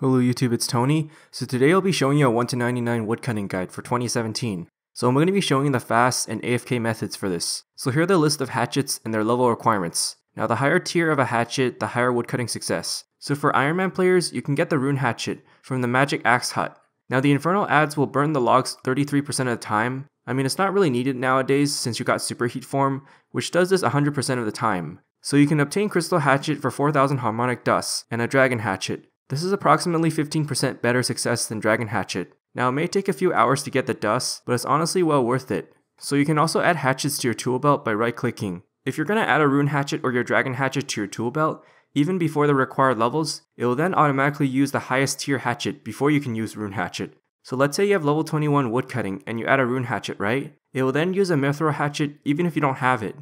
Hello YouTube, it's Tony. So today I'll be showing you a 1 to 99 woodcutting guide for 2017. So I'm going to be showing you the fast and AFK methods for this. So here are the list of hatchets and their level requirements. Now the higher tier of a hatchet, the higher woodcutting success. So for Iron Man players, you can get the Rune Hatchet from the Magic Axe Hut. Now the Infernal adze will burn the logs 33% of the time. I mean, it's not really needed nowadays since you got Superheat form, which does this 100% of the time. So you can obtain Crystal Hatchet for 4000 Harmonic Dust and a Dragon Hatchet. This is approximately 15% better success than Dragon Hatchet. Now it may take a few hours to get the dust, but it's honestly well worth it. So you can also add hatchets to your tool belt by right clicking. If you're going to add a Rune Hatchet or your Dragon Hatchet to your tool belt, even before the required levels, it will then automatically use the highest tier hatchet before you can use Rune Hatchet. So let's say you have level 21 woodcutting and you add a Rune Hatchet, right? It will then use a Mithril Hatchet even if you don't have it.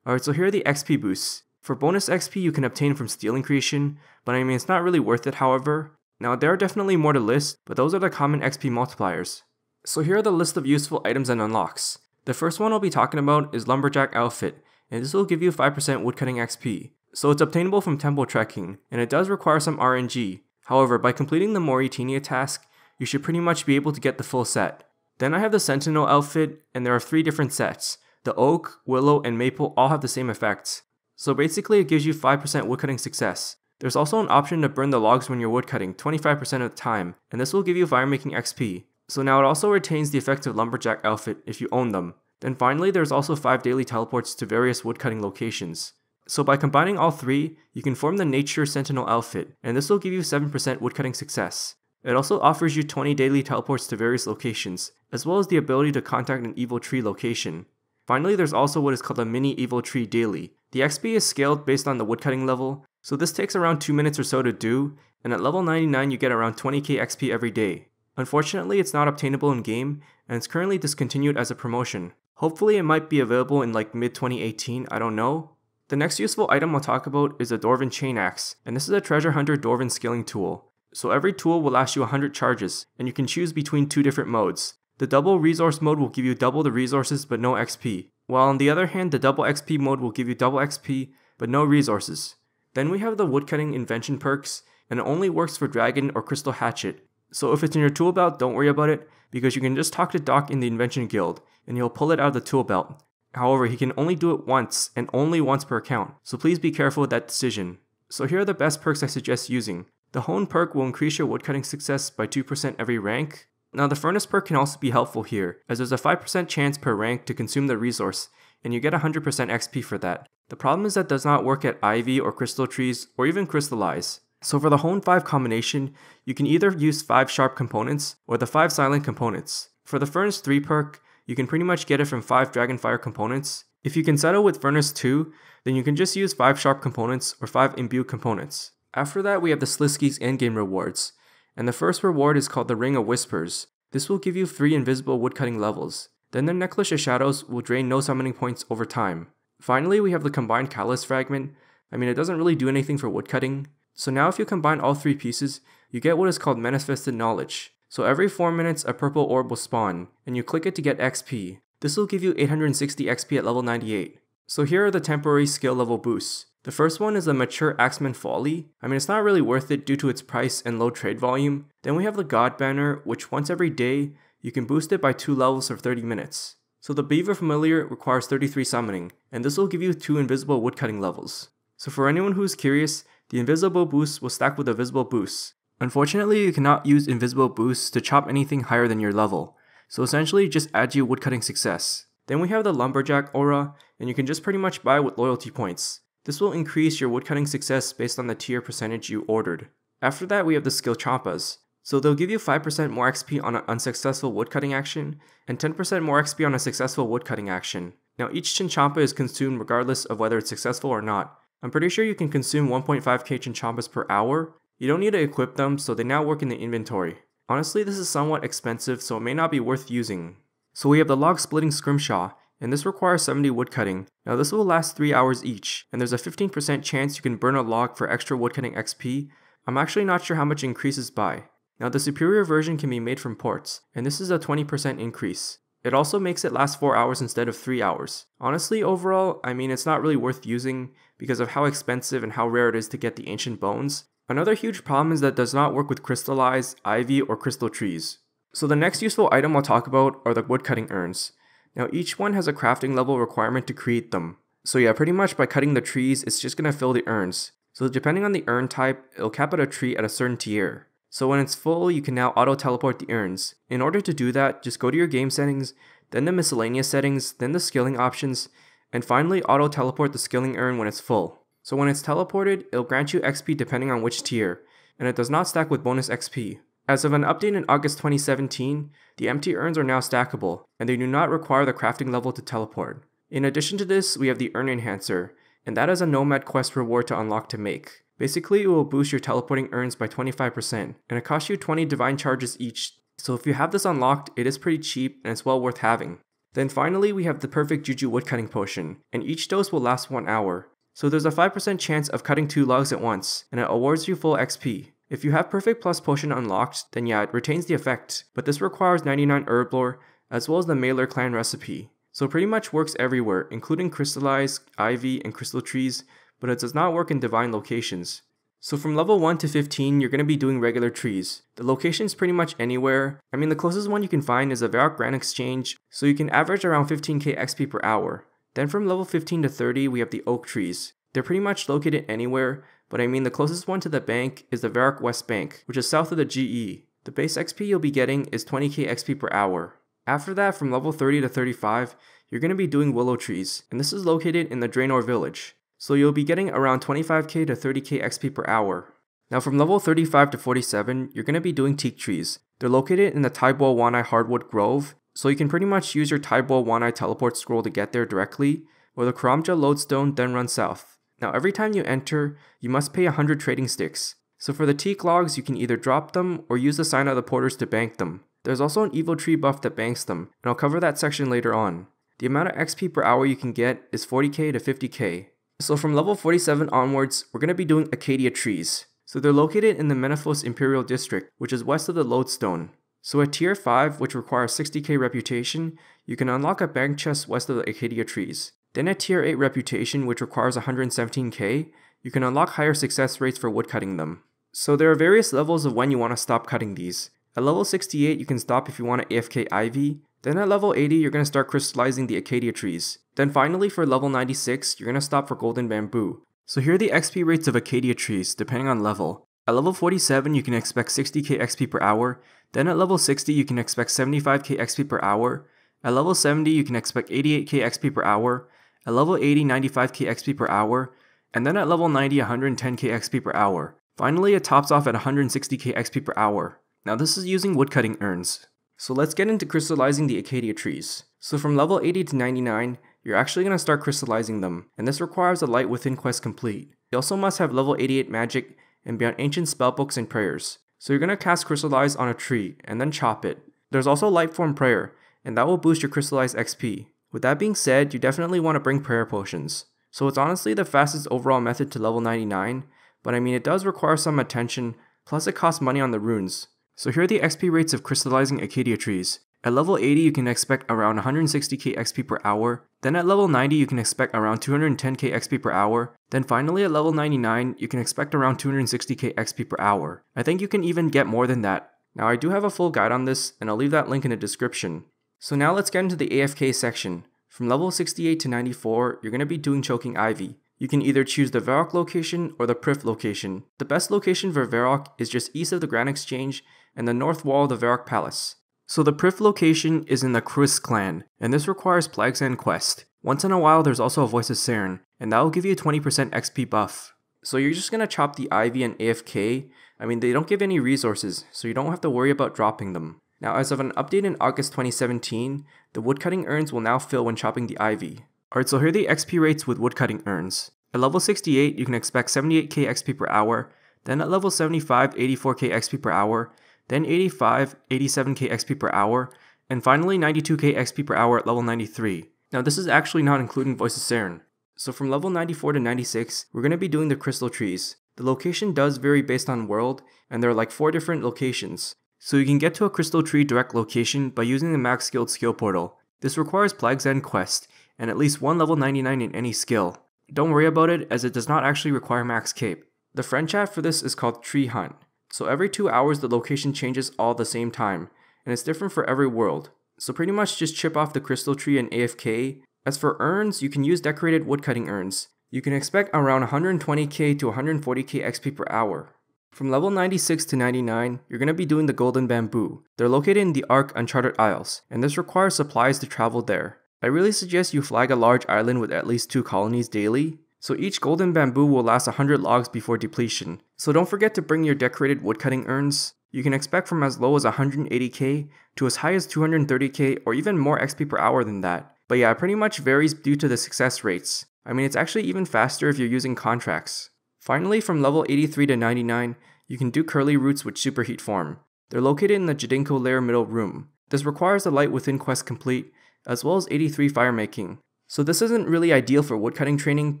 Alright, so here are the XP boosts. For bonus XP you can obtain from stealing creation, but I mean it's not really worth it however. Now there are definitely more to list, but those are the common XP multipliers. So here are the list of useful items and unlocks. The first one I'll be talking about is Lumberjack Outfit, and this will give you 5% woodcutting XP. So it's obtainable from temple trekking, and it does require some RNG. However, by completing the Moritania task, you should pretty much be able to get the full set. Then I have the Sentinel outfit, and there are 3 different sets. The Oak, Willow, and Maple all have the same effects. So basically it gives you 5% woodcutting success. There's also an option to burn the logs when you're woodcutting 25% of the time, and this will give you fire making XP. So now it also retains the effect of Lumberjack Outfit if you own them. Then finally there's also 5 daily teleports to various woodcutting locations. So by combining all 3, you can form the Nature Sentinel outfit, and this will give you 7% woodcutting success. It also offers you 20 daily teleports to various locations, as well as the ability to contact an evil tree location. Finally, there's also what is called a mini evil tree daily. The XP is scaled based on the woodcutting level, so this takes around 2 minutes or so to do, and at level 99 you get around 20k XP every day. Unfortunately, it's not obtainable in game, and it's currently discontinued as a promotion. Hopefully it might be available in like mid 2018, I don't know. The next useful item I'll talk about is a Dwarven Chain Axe, and this is a treasure hunter Dwarven scaling tool. So every tool will last you 100 charges, and you can choose between 2 different modes. The double resource mode will give you double the resources but no XP, while on the other hand the double XP mode will give you double XP but no resources. Then we have the Woodcutting Invention perks, and it only works for Dragon or Crystal Hatchet. So if it's in your tool belt, don't worry about it, because you can just talk to Doc in the Invention guild, and he'll pull it out of the tool belt. However, he can only do it once, and only once per account, so please be careful with that decision. So here are the best perks I suggest using. The Hone perk will increase your woodcutting success by 2% every rank. Now the Furnace perk can also be helpful here, as there's a 5% chance per rank to consume the resource, and you get 100% XP for that. The problem is that does not work at Ivy or Crystal Trees, or even Crystallize. So for the Hone 5 combination, you can either use 5 sharp components, or the 5 silent components. For the Furnace 3 perk, you can pretty much get it from 5 Dragonfire components. If you can settle with Furnace 2, then you can just use 5 sharp components or 5 imbued components. After that we have the Sliske's endgame rewards, and the first reward is called the Ring of Whispers. This will give you 3 invisible woodcutting levels. Then the Necklace of Shadows will drain no summoning points over time. Finally we have the combined Catalyst Fragment. I mean it doesn't really do anything for woodcutting. So now if you combine all 3 pieces, you get what is called Manifested Knowledge. So every 4 minutes a purple orb will spawn, and you click it to get XP. This will give you 860 XP at level 98. So here are the temporary skill level boosts. The first one is the Mature Axeman Folly. I mean it's not really worth it due to its price and low trade volume. Then we have the God Banner, which once every day, you can boost it by 2 levels for 30 minutes. So the Beaver Familiar requires 33 summoning, and this will give you 2 invisible woodcutting levels. So for anyone who's curious, the invisible boosts will stack with the visible boosts. Unfortunately, you cannot use invisible boosts to chop anything higher than your level, so essentially it just adds you woodcutting success. Then we have the Lumberjack Aura, and you can just pretty much buy with loyalty points. This will increase your woodcutting success based on the tier percentage you ordered. After that we have the Skillchompas. So they'll give you 5% more XP on an unsuccessful woodcutting action, and 10% more XP on a successful woodcutting action. Now each Chinchompa is consumed regardless of whether it's successful or not. I'm pretty sure you can consume 1.5k Chinchompas per hour. You don't need to equip them, so they now work in the inventory. Honestly, this is somewhat expensive, so it may not be worth using. So we have the Log Splitting Scrimshaw, and this requires 70 woodcutting. Now this will last 3 hours each, and there's a 15% chance you can burn a log for extra woodcutting XP. I'm actually not sure how much it increases by. Now the superior version can be made from ports, and this is a 20% increase. It also makes it last 4 hours instead of 3 hours. Honestly, overall, I mean it's not really worth using because of how expensive and how rare it is to get the ancient bones. Another huge problem is that it does not work with crystallized, ivy, or crystal trees. So the next useful item I'll talk about are the woodcutting urns. Now each one has a crafting level requirement to create them. So yeah, pretty much by cutting the trees, it's just going to fill the urns. So depending on the urn type, it'll cap out a tree at a certain tier. So when it's full, you can now auto teleport the urns. In order to do that, just go to your game settings, then the miscellaneous settings, then the skilling options, and finally auto teleport the skilling urn when it's full. So when it's teleported, it'll grant you XP depending on which tier, and it does not stack with bonus XP. As of an update in August 2017, the empty urns are now stackable, and they do not require the crafting level to teleport. In addition to this, we have the Urn Enhancer, and that is a Nomad quest reward to unlock to make. Basically, it will boost your teleporting urns by 25%, and it costs you 20 divine charges each, so if you have this unlocked, it is pretty cheap and it's well worth having. Then finally, we have the perfect Juju woodcutting potion, and each dose will last 1 hour. So there's a 5% chance of cutting 2 logs at once, and it awards you full XP. If you have Perfect Plus Potion unlocked, then yeah, it retains the effect, but this requires 99 herb lore, as well as the Mailer clan recipe. So it pretty much works everywhere, including crystallized, ivy, and crystal trees, but it does not work in divine locations. So from level 1 to 15, you're going to be doing regular trees. The location's pretty much anywhere. I mean, the closest one you can find is a Varrock Grand Exchange, so you can average around 15k XP per hour. Then from level 15 to 30, we have the oak trees. They're pretty much located anywhere, but I mean the closest one to the bank is the Varrock West Bank, which is south of the GE. The base XP you'll be getting is 20k XP per hour. After that, from level 30 to 35, you're going to be doing willow trees, and this is located in the Draenor village. So you'll be getting around 25k to 30k XP per hour. Now from level 35 to 47, you're going to be doing teak trees. They're located in the Tidewall One-Eye Hardwood Grove, so you can pretty much use your Tidewall One-Eye teleport scroll to get there directly, or the Karamja Lodestone, then run south. Now every time you enter, you must pay 100 trading sticks. So for the teak logs, you can either drop them or use the sign of the porters to bank them. There's also an evil tree buff that banks them, and I'll cover that section later on. The amount of XP per hour you can get is 40k to 50k. So from level 47 onwards, we're going to be doing Acadia trees. So they're located in the Menethos Imperial District, which is west of the Lodestone. So at tier 5, which requires 60k reputation, you can unlock a bank chest west of the Acadia trees. Then at tier 8 reputation, which requires 117k, you can unlock higher success rates for woodcutting them. So there are various levels of when you want to stop cutting these. At level 68, you can stop if you want to AFK Ivy. Then at level 80, you're going to start crystallizing the Acadia trees. Then finally for level 96, you're going to stop for golden bamboo. So here are the XP rates of Acadia trees, depending on level. At level 47, you can expect 60k XP per hour. Then at level 60, you can expect 75k XP per hour. At level 70, you can expect 88k XP per hour. At level 80, 95k XP per hour. And then at level 90, 110k XP per hour. Finally, it tops off at 160k XP per hour. Now this is using woodcutting urns. So let's get into crystallizing the Acadia trees. So from level 80 to 99, you're actually going to start crystallizing them, and this requires a Light Within quest complete. You also must have level 88 magic and be on ancient spellbooks and prayers. So you're going to cast crystallize on a tree, and then chop it. There's also Lightform prayer, and that will boost your crystallized XP. With that being said, you definitely want to bring prayer potions. So it's honestly the fastest overall method to level 99, but I mean it does require some attention, plus it costs money on the runes. So here are the XP rates of crystallizing Acadia trees. At level 80, you can expect around 160k XP per hour. Then at level 90, you can expect around 210k XP per hour. Then finally at level 99, you can expect around 260k XP per hour. I think you can even get more than that. Now I do have a full guide on this, and I'll leave that link in the description. So now let's get into the AFK section. From level 68 to 94, you're going to be doing choking ivy. You can either choose the Varrock location or the Prif location. The best location for Varrock is just east of the Grand Exchange and the north wall of the Varrock Palace. So the Prif location is in the Chris clan, and this requires Plague's End quest. Once in a while there's also a Voice of Saren, and that will give you a 20% XP buff. So you're just going to chop the ivy and AFK. I mean, they don't give any resources, so you don't have to worry about dropping them. Now as of an update in August 2017, the woodcutting urns will now fill when chopping the ivy. Alright, so here are the XP rates with woodcutting urns. At level 68, you can expect 78k XP per hour. Then at level 75, 84k XP per hour. Then 85, 87k XP per hour, and finally 92k XP per hour at level 93. Now this is actually not including Voice of Saren. So from level 94 to 96, we're going to be doing the crystal trees. The location does vary based on world, and there are like 4 different locations. So you can get to a crystal tree direct location by using the max skilled skill portal. This requires Plague's End quest, and at least one level 99 in any skill. Don't worry about it, as it does not actually require max cape. The friend chat for this is called Tree Hunt. So every 2 hours the location changes all at the same time, and it's different for every world. So pretty much just chip off the crystal tree and AFK. As for urns, you can use decorated woodcutting urns. You can expect around 120k to 140k XP per hour. From level 96 to 99, you're going to be doing the golden bamboo. They're located in the Ark Uncharted Isles, and this requires supplies to travel there. I really suggest you flag a large island with at least 2 colonies daily. So each golden bamboo will last 100 logs before depletion. So don't forget to bring your decorated woodcutting urns. You can expect from as low as 180k to as high as 230k or even more XP per hour than that. But yeah, it pretty much varies due to the success rates. I mean, it's actually even faster if you're using contracts. Finally, from level 83 to 99, you can do curly roots with Superheat form. They're located in the Jadinko layer middle room. This requires a light within quest complete, as well as 83 fire making. So this isn't really ideal for woodcutting training,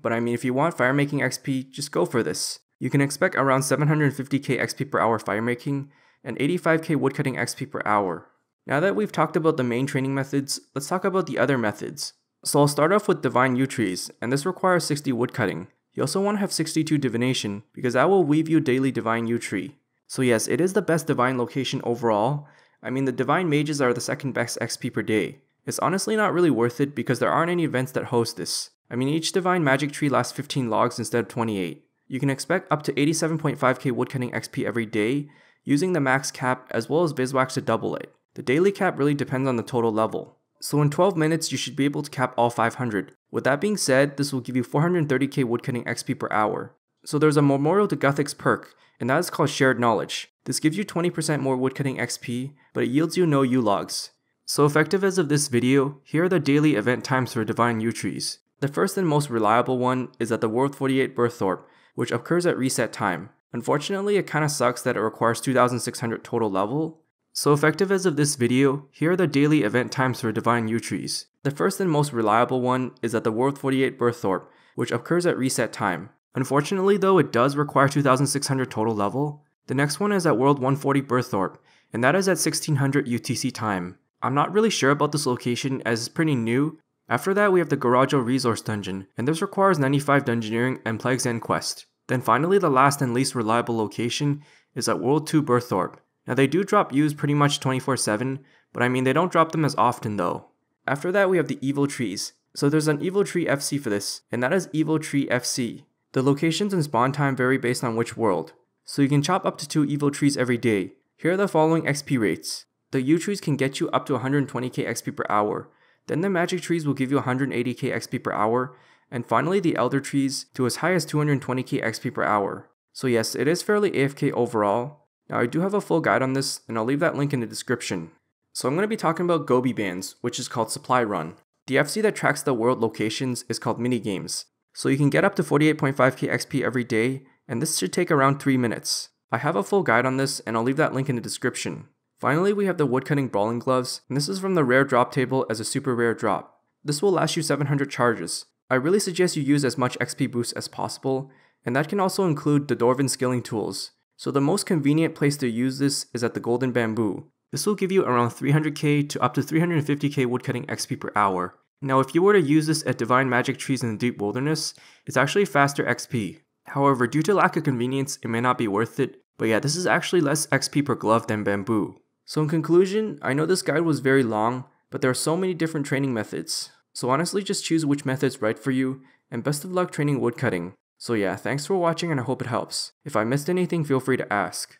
but I mean if you want fire making XP, just go for this. You can expect around 750k XP per hour fire making, and 85k woodcutting XP per hour. Now that we've talked about the main training methods, let's talk about the other methods. So I'll start off with Divine Yew Trees, and this requires 60 woodcutting. You also want to have 62 Divination, because that will weave you daily Divine Yew Tree. So yes, it is the best Divine location overall. I mean the Divine Mages are the second best XP per day. It's honestly not really worth it because there aren't any events that host this. I mean each Divine Magic Tree lasts 15 logs instead of 28. You can expect up to 87.5k woodcutting XP every day, using the max cap as well as Bizwax to double it. The daily cap really depends on the total level. So in 12 minutes, you should be able to cap all 500. With that being said, this will give you 430k woodcutting XP per hour. So there's a Memorial to Guthix perk, and that is called Shared Knowledge. This gives you 20% more woodcutting XP, but it yields you no yew logs. So effective as of this video, here are the daily event times for Divine Yew Trees. The first and most reliable one is at the World 48 Birththorpe, which occurs at reset time. Unfortunately, it kinda sucks that it requires 2600 total level. So effective as of this video, here are the daily event times for Divine Yew Trees. The first and most reliable one is at the World 48 Birththorpe, which occurs at reset time. Unfortunately though, it does require 2600 total level. The next one is at World 140 Birththorpe, and that is at 1600 UTC time. I'm not really sure about this location as it's pretty new. After that we have the Garajo Resource Dungeon, and this requires 95 Dungeoneering and Plague's End quest. Then finally the last and least reliable location is at World 2 Birththorpe. Now they do drop Yews pretty much 24/7, but I mean they don't drop them as often though. After that we have the Evil Trees. So there's an Evil Tree FC for this, and that is Evil Tree FC. The locations and spawn time vary based on which world. So you can chop up to 2 Evil Trees every day. Here are the following XP rates. The Yew Trees can get you up to 120k XP per hour. Then the Magic Trees will give you 180k XP per hour. And finally the Elder Trees to as high as 220k XP per hour. So yes, it is fairly AFK overall. Now I do have a full guide on this, and I'll leave that link in the description. So I'm going to be talking about Goebiebands, which is called Supply Run. The FC that tracks the world locations is called Minigames. So you can get up to 48.5k XP every day, and this should take around 3 minutes. I have a full guide on this, and I'll leave that link in the description. Finally, we have the Woodcutting Brawling Gloves, and this is from the rare drop table as a super rare drop. This will last you 700 charges. I really suggest you use as much XP boost as possible, and that can also include the Dwarven skilling tools. So the most convenient place to use this is at the Golden Bamboo. This will give you around 300k to up to 350k woodcutting XP per hour. Now if you were to use this at Divine Magic Trees in the Deep Wilderness, it's actually faster XP. However, due to lack of convenience, it may not be worth it, but yeah, this is actually less XP per glove than bamboo. So in conclusion, I know this guide was very long, but there are so many different training methods. So honestly just choose which method's right for you, and best of luck training woodcutting. So yeah, thanks for watching and I hope it helps. If I missed anything, feel free to ask.